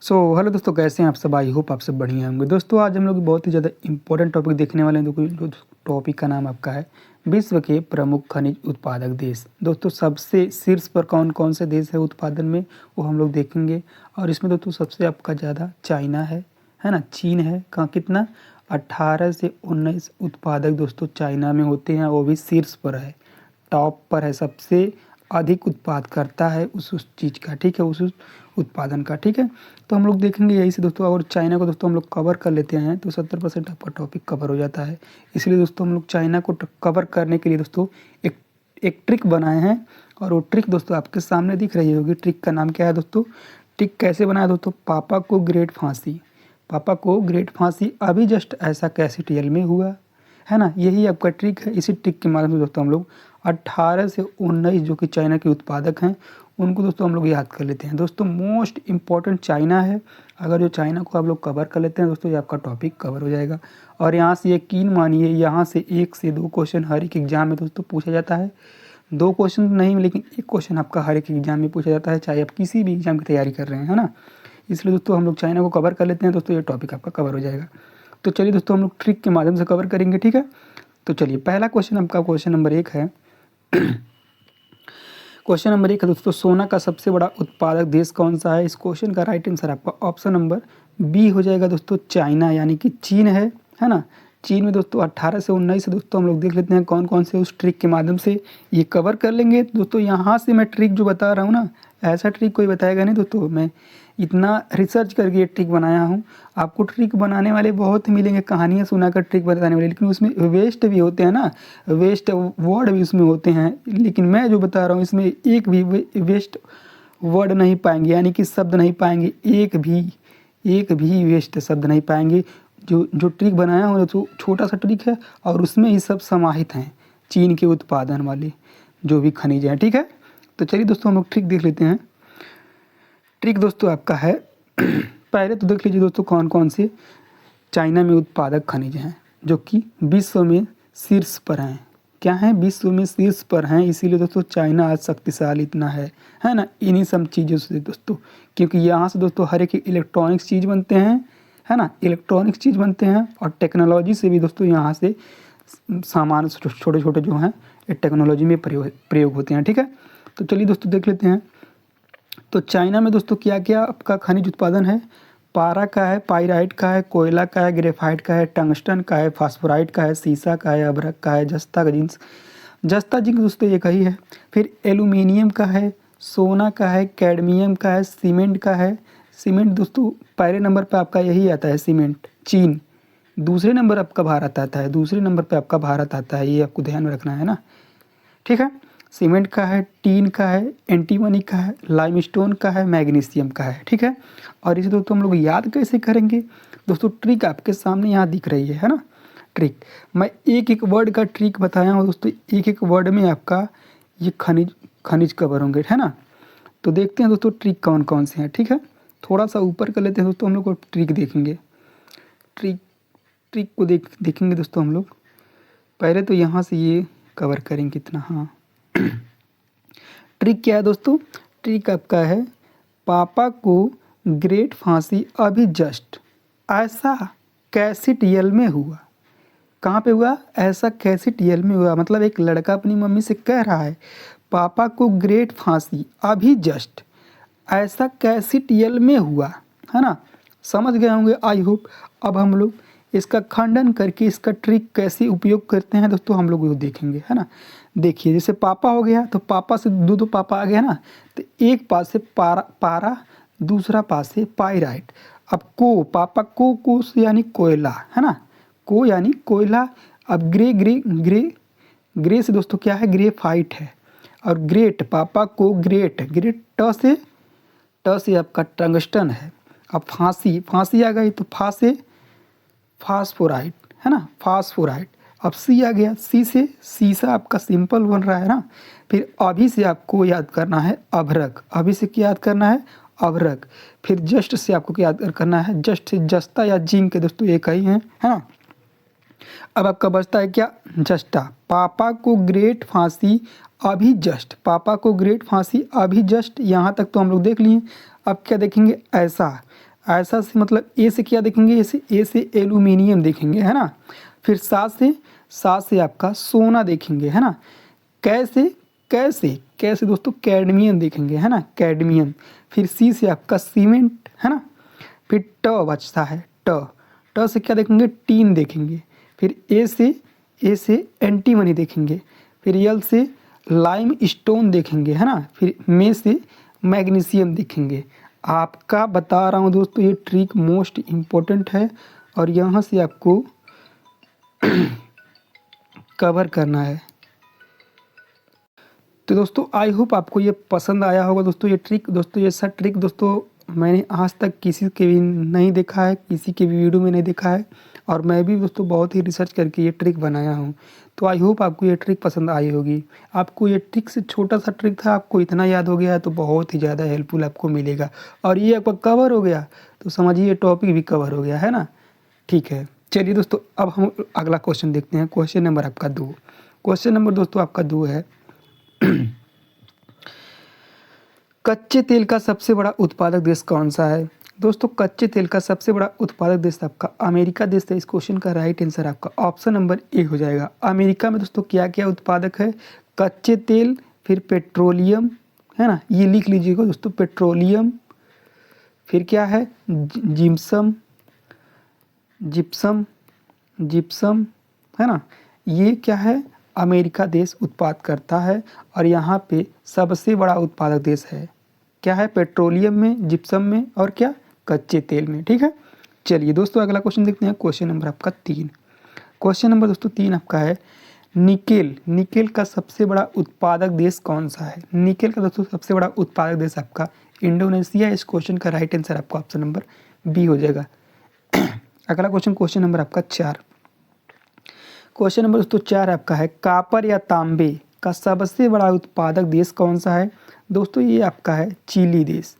Hello दोस्तों, कैसे हैं आप सब। आई होप आप सब बढ़िया होंगे। दोस्तों आज हम लोग बहुत ही ज़्यादा इंपॉर्टेंट टॉपिक देखने वाले हैं। जो टॉपिक का नाम आपका है विश्व के प्रमुख खनिज उत्पादक देश। दोस्तों सबसे शीर्ष पर कौन कौन से देश है उत्पादन में, वो हम लोग देखेंगे। और इसमें दोस्तों सबसे आपका ज़्यादा चाइना है ना, चीन है। कहाँ कितना 18 से 19 उत्पादक दोस्तों चाइना में होते हैं, वो भी शीर्ष पर है, टॉप पर है, सबसे अधिक उत्पाद करता है उस चीज़ का, ठीक है, उस उत्पादन का, ठीक है। तो हम लोग देखेंगे यही से दोस्तों। और चाइना को दोस्तों हम लोग कवर कर लेते हैं तो 70% आपका टॉपिक कवर हो जाता है। इसलिए दोस्तों हम लोग चाइना को कवर करने के लिए दोस्तों एक ट्रिक बनाए हैं। और वो ट्रिक दोस्तों आपके सामने दिख रही होगी। ट्रिक का नाम क्या है दोस्तों, ट्रिक कैसे बनाया दोस्तों, पापा को ग्रेट फांसी। पापा को ग्रेट फांसी अभी जस्ट ऐसा कैसेटियल में हुआ है ना, यही आपका ट्रिक है। इसी ट्रिक के माध्यम से दोस्तों हम लोग 18 से 19 जो कि चाइना के उत्पादक हैं उनको दोस्तों हम लोग याद कर लेते हैं। दोस्तों मोस्ट इम्पॉर्टेंट चाइना है। अगर जो चाइना को आप लोग कवर कर लेते हैं दोस्तों, ये आपका टॉपिक कवर हो जाएगा। और यहाँ से यकीन मानिए, यहाँ से 1 से 2 क्वेश्चन हर एक एग्जाम में दोस्तों पूछा जाता है। 2 क्वेश्चन नहीं, लेकिन 1 क्वेश्चन आपका हर एक एग्जाम में पूछा जाता है, चाहे आप किसी भी एग्जाम की तैयारी कर रहे हैं, है ना। इसलिए दोस्तों हम लोग चाइना को कवर कर लेते हैं दोस्तों, ये टॉपिक आपका कवर हो जाएगा। तो चलिए दोस्तों हम लोग ट्रिक के माध्यम से कवर करेंगे, ठीक है। तो चलिए पहला क्वेश्चन आपका क्वेश्चन नंबर 1 है। क्वेश्चन नंबर 1 है दोस्तों, सोना का सबसे बड़ा उत्पादक देश कौन सा है। इस क्वेश्चन का राइट आंसर आपका ऑप्शन नंबर बी हो जाएगा दोस्तों, चाइना, यानी कि चीन है ना। चीन में दोस्तों 18 से 19 से दोस्तों हम लोग देख लेते हैं कौन कौन से उस ट्रिक के माध्यम से ये कवर कर लेंगे दोस्तों। यहाँ से मैं ट्रिक जो बता रहा हूँ ना, ऐसा ट्रिक कोई बताएगा नहीं दोस्तों। मैं इतना रिसर्च करके ये ट्रिक बनाया हूँ। आपको ट्रिक बनाने वाले बहुत मिलेंगे, कहानियाँ सुनाकर ट्रिक बताने वाले, लेकिन उसमें वेस्ट भी होते हैं ना, वेस्ट वर्ड भी उसमें होते हैं। लेकिन मैं जो बता रहा हूँ इसमें एक भी वेस्ट वर्ड नहीं पाएंगे, यानी कि शब्द नहीं पाएंगे, एक भी वेस्ट शब्द नहीं पाएंगे। जो ट्रिक बनाया हूँ तो छोटा सा ट्रिक है और उसमें ही सब समाहित हैं, चीन के उत्पादन वाले जो भी खनिज हैं, ठीक है। तो चलिए दोस्तों हम लोग ट्रिक देख लेते हैं। ट्रिक दोस्तों आपका है पहले तो देख लीजिए दोस्तों कौन कौन से चाइना में उत्पादक खनिज हैं जो कि विश्व में शीर्ष पर हैं। क्या हैं, विश्व में शीर्ष पर हैं। इसीलिए दोस्तों चाइना आज शक्तिशाली इतना है ना, इन्हीं सब चीज़ों से दोस्तों। क्योंकि यहाँ से दोस्तों हर एक इलेक्ट्रॉनिक्स चीज़ बनते हैं, है ना, इलेक्ट्रॉनिक्स चीज़ बनते हैं। और टेक्नोलॉजी से भी दोस्तों यहाँ से सामान छोटे छोटे जो हैं ये टेक्नोलॉजी में प्रयोग होते हैं, ठीक है। तो चलिए दोस्तों देख लेते हैं। तो चाइना में दोस्तों क्या क्या आपका खनिज उत्पादन है, पारा का है, पाइराइट का है, कोयला का है, ग्रेफाइट का है, टंगस्टन का है, फास्फोराइट का है, सीसा का है, अभ्रक का है, जस्ता जिंक दोस्तों ये कही है। फिर एल्यूमिनियम का है, सोना का है, कैडमियम का है, सीमेंट का है। सीमेंट दोस्तों पहले नंबर पे आपका यही आता है सीमेंट, चीन। दूसरे नंबर आपका भारत आता है, दूसरे नंबर पे आपका भारत आता है, ये आपको ध्यान में रखना है ना, ठीक है। सीमेंट का है, टीन का है, एंटीमनी का है, लाइमस्टोन का है, मैग्नीशियम का है, ठीक है। और इसे दोस्तों हम लोग याद कैसे करेंगे दोस्तों, ट्रिक आपके सामने यहाँ दिख रही है ना। ट्रिक मैं एक एक वर्ड का ट्रिक बताया हूँ दोस्तों, एक एक वर्ड में आपका ये खनिज कवर होंगे, है ना। तो देखते हैं दोस्तों ट्रिक कौन कौन से हैं, ठीक है। थोड़ा सा ऊपर कर लेते हैं दोस्तों, हम लोग को ट्रिक देखेंगे। ट्रिक को देखेंगे दोस्तों हम लोग। पहले तो यहाँ से ये कवर करेंगे कितना, हाँ। ट्रिक क्या है दोस्तों, ट्रिक आपका है पापा को ग्रेट फांसी अभी जस्ट ऐसा कैसेटियल में हुआ। कहाँ पे हुआ, ऐसा कैसेटियल में हुआ। मतलब एक लड़का अपनी मम्मी से कह रहा है पापा को ग्रेट फांसी अभी जस्ट ऐसा कैसेटियल में हुआ, है ना। समझ गए होंगे आई होप। अब हम लोग इसका खंडन करके इसका ट्रिक कैसे उपयोग करते हैं दोस्तों हम लोग वो देखेंगे, है ना। देखिए जैसे पापा हो गया तो पापा से दो पापा आ गया ना, तो एक पास से पारा दूसरा पास से पाइराइट। अब पापा को से यानी कोयला, है ना, को यानी कोयला। अब ग्रे से दोस्तों क्या है, ग्रेफाइट है। और ग्रेट, पापा को ग्रेट ट से आपका टंगस्टन है। अब फांसी आ गई तो फास्फोराइट, है ना, फास्फोराइट। अब सी आ गया, सी से सीसा आपका सिंपल बन रहा है ना। फिर अभी से आपको याद करना है अभ्रक, अभी से क्या याद करना है, अभ्रक। फिर जस्ट से आपको क्या याद करना है, जस्ट से जस्ता या जिंक के दोस्तों एक ही है ना। अब आपका बचता है क्या, जस्टा। पापा को ग्रेट फांसी अभी जस्ट, पापा को ग्रेट फांसी अभी जस्ट, यहाँ तक तो हम लोग देख लिए। अब क्या देखेंगे, ऐसा से मतलब ए से क्या देखेंगे, ए से एल्यूमिनियम देखेंगे, है ना। फिर सा से आपका सोना देखेंगे, है ना। कैसे कैसे कैसे दोस्तों कैडमियम देखेंगे, है ना, कैडमियम। फिर सी से आपका सीमेंट, है ना। फिर ट बचता है ट से क्या देखेंगे, टीन देखेंगे। फिर ए से एंटीमनी देखेंगे। फिर यल से लाइम स्टोन देखेंगे, है ना। फिर मे से मैग्नीशियम देखेंगे। आपका बता रहा हूँ दोस्तों, ये ट्रिक मोस्ट इम्पोर्टेंट है और यहाँ से आपको कवर करना है। तो दोस्तों आई होप आपको ये पसंद आया होगा दोस्तों ये ट्रिक। दोस्तों ये ऐसा ट्रिक दोस्तों मैंने आज तक किसी के भी नहीं देखा है, किसी के भी वीडियो में नहीं देखा है, और मैं भी दोस्तों बहुत ही रिसर्च करके ये ट्रिक बनाया हूँ। तो आई होप आपको ये ट्रिक पसंद आई होगी। आपको ये ट्रिक से छोटा सा ट्रिक था, आपको इतना याद हो गया है तो बहुत ही ज़्यादा हेल्पफुल आपको मिलेगा। और ये आपका कवर हो गया तो समझिए टॉपिक भी कवर हो गया, है ना। ठीक है, चलिए दोस्तों अब हम अगला क्वेश्चन देखते हैं। क्वेश्चन नंबर आपका 2। क्वेश्चन नंबर दोस्तों आपका 2 है कच्चे तेल का सबसे बड़ा उत्पादक देश कौन सा है। दोस्तों कच्चे तेल का सबसे बड़ा उत्पादक देश आपका अमेरिका देश है। इस क्वेश्चन का राइट आंसर आपका ऑप्शन नंबर ए हो जाएगा। अमेरिका में दोस्तों क्या क्या उत्पादक है, कच्चे तेल, फिर पेट्रोलियम, है ना, ये लिख लीजिएगा दोस्तों, पेट्रोलियम, फिर क्या है जिप्सम जिप्सम जिप्सम, है ना। ये क्या है, अमेरिका देश उत्पाद करता है और यहाँ पे सबसे बड़ा उत्पादक देश है। क्या है, पेट्रोलियम में, जिप्सम में और क्या, कच्चे तेल में। ठीक है, चलिए दोस्तों अगला क्वेश्चन देखते हैं। क्वेश्चन नंबर आपका 3। क्वेश्चन नंबर दोस्तों 3 आपका है निकेल का सबसे बड़ा उत्पादक देश कौन सा है। निकेल का दोस्तों सबसे बड़ा उत्पादक देश आपका इंडोनेशिया। इस क्वेश्चन का राइट आंसर आपका ऑप्शन नंबर बी हो जाएगा। अगला क्वेश्चन नंबर आपका 4। क्वेश्चन नंबर दोस्तों 4 आपका है कॉपर या तांबे का सबसे बड़ा उत्पादक देश कौन सा है। दोस्तों ये आपका है चिली देश।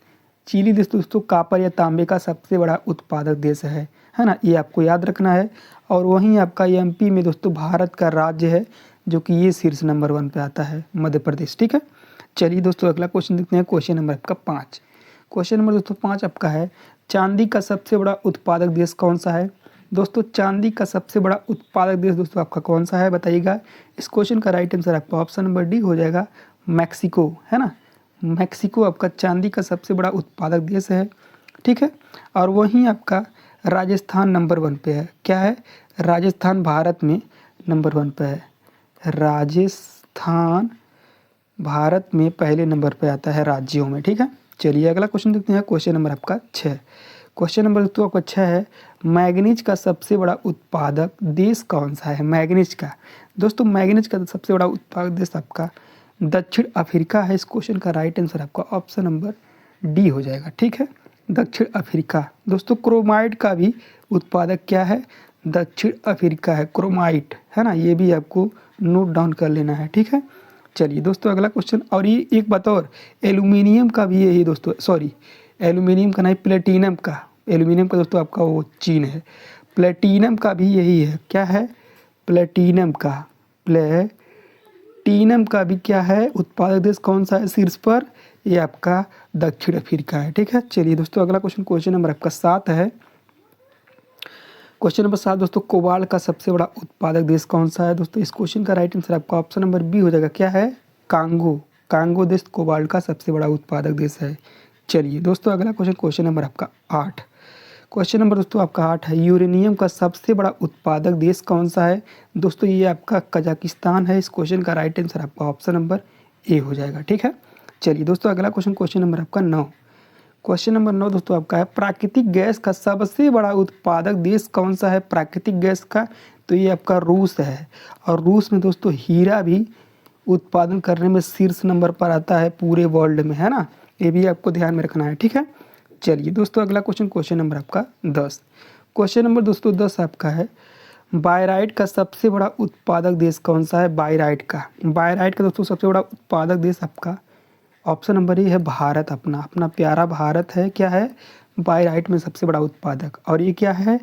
चिली देश दोस्तों कॉपर या तांबे का सबसे बड़ा उत्पादक देश है ना, ये आपको याद रखना है। और वहीं आपका एमपी में दोस्तों भारत का राज्य है जो कि ये शीर्ष नंबर 1 पे आता है, मध्य प्रदेश। ठीक है, चलिए दोस्तों अगला क्वेश्चन देखते हैं। क्वेश्चन नंबर आपका 5। क्वेश्चन नंबर दोस्तों 5 आपका है चांदी का सबसे बड़ा उत्पादक देश कौन सा है। दोस्तों चांदी का सबसे बड़ा उत्पादक देश दोस्तों आपका कौन सा है बताइएगा। इस क्वेश्चन का राइट आंसर आपका ऑप्शन नंबर डी हो जाएगा, मैक्सिको, है ना। मैक्सिको आपका चांदी का सबसे बड़ा उत्पादक देश है। ठीक है, और वहीं आपका राजस्थान नंबर 1 पे है। क्या है, राजस्थान भारत में नंबर 1 पे है। राजस्थान भारत में पहले नंबर पे आता है राज्यों में। ठीक है, चलिए अगला क्वेश्चन देखते हैं। क्वेश्चन नंबर आपका 6। क्वेश्चन नंबर दोस्तों आपका 6 है मैग्नीज का सबसे बड़ा उत्पादक देश कौन सा है। मैग्नीज का दोस्तों मैग्नीज का सबसे बड़ा उत्पादक देश आपका दक्षिण अफ्रीका है। इस क्वेश्चन का राइट आंसर आपका ऑप्शन नंबर डी हो जाएगा। ठीक है, दक्षिण अफ्रीका। दोस्तों क्रोमाइट का भी उत्पादक क्या है, दक्षिण अफ्रीका है, क्रोमाइट, है ना। ये भी आपको नोट डाउन कर लेना है। ठीक है, चलिए दोस्तों अगला क्वेश्चन। और ये एक बात और, एल्यूमिनियम का भी यही दोस्तों, सॉरी एल्यूमिनियम का नहीं, प्लेटिनम का। एल्यूमिनियम का दोस्तों आपका वो चीन है। प्लेटिनम का भी यही है। क्या है, प्लेटिनम का भी क्या है, उत्पादक देश कौन सा है शीर्ष पर, ये आपका दक्षिण अफ्रीका है। ठीक है, चलिए दोस्तों अगला क्वेश्चन नंबर आपका 7 है। क्वेश्चन नंबर 7 दोस्तों कोबाल्ट का सबसे बड़ा उत्पादक देश कौन सा है। दोस्तों इस क्वेश्चन का राइट आंसर आपका ऑप्शन नंबर बी हो जाएगा। क्या है, कांगो देश कोबाल्ट का सबसे बड़ा उत्पादक देश है। चलिए दोस्तों अगला क्वेश्चन नंबर आपका 8। क्वेश्चन नंबर दोस्तों आपका 8 है यूरेनियम का सबसे बड़ा उत्पादक देश कौन सा है। दोस्तों ये आपका कजाकिस्तान है। इस क्वेश्चन का राइट आंसर आपका ऑप्शन नंबर ए हो जाएगा। ठीक है, चलिए दोस्तों अगला क्वेश्चन नंबर आपका 9। क्वेश्चन नंबर 9 दोस्तों आपका है प्राकृतिक गैस का सबसे बड़ा उत्पादक देश कौन सा है। प्राकृतिक गैस का तो ये आपका रूस है। और रूस में दोस्तों हीरा भी उत्पादन करने में शीर्ष नंबर पर आता है पूरे वर्ल्ड में, है ना। ये भी आपको ध्यान में रखना है। ठीक है, चलिए दोस्तों अगला क्वेश्चन नंबर आपका 10। क्वेश्चन नंबर दोस्तों 10 आपका है बायराइट का सबसे बड़ा उत्पादक देश कौन सा है। बायराइट का दोस्तों सबसे बड़ा उत्पादक देश आपका ऑप्शन नंबर ए है भारत। अपना प्यारा भारत है। क्या है, बायराइट में सबसे बड़ा उत्पादक। और ये क्या है,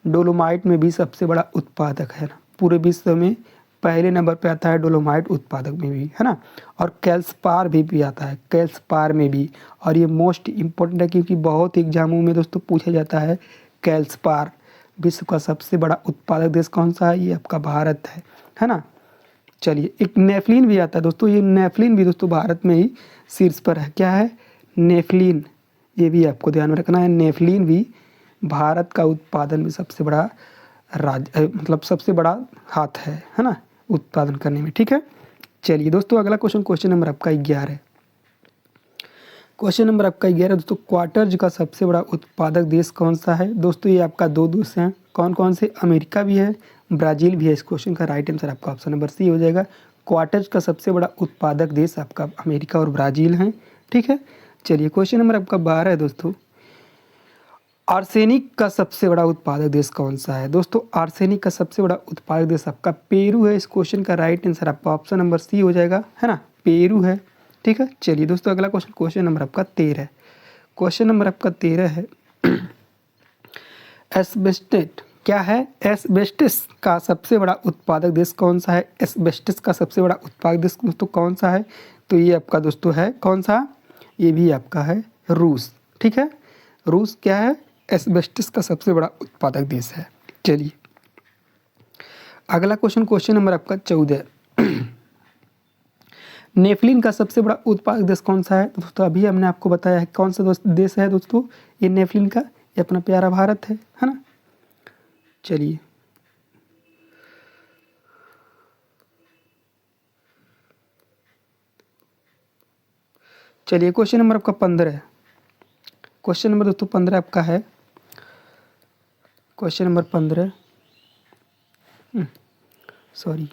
डोलोमाइट में भी सबसे बड़ा उत्पादक है। पूरे विश्व में पहले नंबर पे आता है डोलोमाइट उत्पादक में भी, है ना। और कैल्सपार भी आता है, कैल्सपार में भी। और ये मोस्ट इम्पोर्टेंट है क्योंकि बहुत एग्जामों में दोस्तों पूछा जाता है कैल्सपार। विश्व का सबसे बड़ा उत्पादक देश कौन सा है? ये आपका भारत है ना। चलिए, एक नेफ्लिन भी आता है दोस्तों, ये नेफ्लिन भी दोस्तों भारत में ही शीर्ष पर है। क्या है? नेफ्लिन, ये भी आपको ध्यान में रखना है। नेफ्लिन भी भारत का उत्पादन में सबसे बड़ा मतलब सबसे बड़ा हाथ है ना, उत्पादन करने में, ठीक है। चलिए दोस्तों, अगला क्वेश्चन नंबर आपका 11 है। क्वेश्चन नंबर आपका 11 दोस्तों, क्वार्टज का सबसे बड़ा उत्पादक देश कौन सा है? दोस्तों ये आपका दो देश हैं, कौन कौन से? अमेरिका भी है, ब्राज़ील भी है। इस क्वेश्चन का राइट आंसर आपका ऑप्शन नंबर सी हो जाएगा। क्वार्टज का सबसे बड़ा उत्पादक देश आपका अमेरिका और ब्राज़ील हैं, ठीक है। चलिए, क्वेश्चन नंबर आपका 12 है दोस्तों, आर्सेनिक का सबसे बड़ा उत्पादक देश कौन सा है? दोस्तों आर्सेनिक का सबसे बड़ा उत्पादक देश आपका पेरू है। इस क्वेश्चन का राइट आंसर आपका ऑप्शन नंबर सी हो जाएगा, है ना, पेरू है, ठीक है। चलिए दोस्तों, अगला क्वेश्चन नंबर आपका 13 है। क्वेश्चन नंबर आपका 13 है, एस्बेस्टस क्या है? एस्बेस्टस का सबसे बड़ा उत्पादक देश कौन सा है? एस्बेस्टस का सबसे बड़ा उत्पादक देश दोस्तों कौन सा है? तो ये आपका दोस्तों है कौन सा? ये भी आपका है रूस, ठीक है। रूस क्या है? एस्बेस्टस का सबसे बड़ा उत्पादक देश है। चलिए, अगला क्वेश्चन नंबर आपका 14 नेफ्लिन का सबसे बड़ा उत्पादक देश कौन सा है? दोस्तों अभी हमने आपको बताया है कौन सा देश है दोस्तों ये नेफ्लिन का, ये अपना प्यारा भारत है ना। चलिए, क्वेश्चन नंबर आपका 15 है। क्वेश्चन नंबर दोस्तों 15 आपका है, question number 15 sorry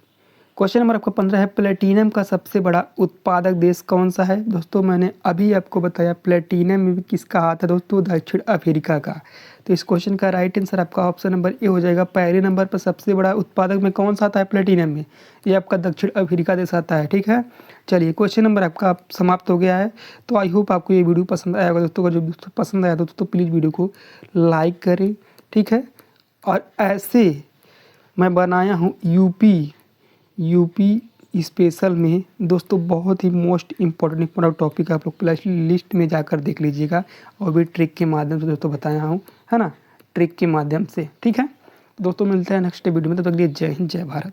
question number आपका 15 है, प्लेटिनम का सबसे बड़ा उत्पादक देश कौन सा है? दोस्तों मैंने अभी आपको बताया प्लेटिनम में भी किसका हाथ है दोस्तों? दक्षिण अफ्रीका का। तो इस क्वेश्चन का राइट आंसर आपका ऑप्शन नंबर ए हो जाएगा। पहले नंबर पर सबसे बड़ा उत्पादक में कौन सा आता है प्लेटिनम में? ये आपका दक्षिण अफ्रीका देश आता है, ठीक है। चलिए, क्वेश्चन नंबर आपका समाप्त हो गया है। तो आई होप आपको ये वीडियो पसंद आया होगा दोस्तों। जो दोस्तों पसंद आया दोस्तों प्लीज़ वीडियो को लाइक करें, ठीक है। और ऐसे मैं बनाया हूँ यूपी स्पेशल में दोस्तों बहुत ही मोस्ट इम्पोर्टेंट टॉपिक आप लोग प्लस लिस्ट में जाकर देख लीजिएगा। और भी ट्रिक के माध्यम से दोस्तों बताया हूँ, है ना, ट्रिक के माध्यम से, ठीक है। दोस्तों मिलते हैं नेक्स्ट वीडियो में, तब तक के लिए जय हिंद, जय भारत।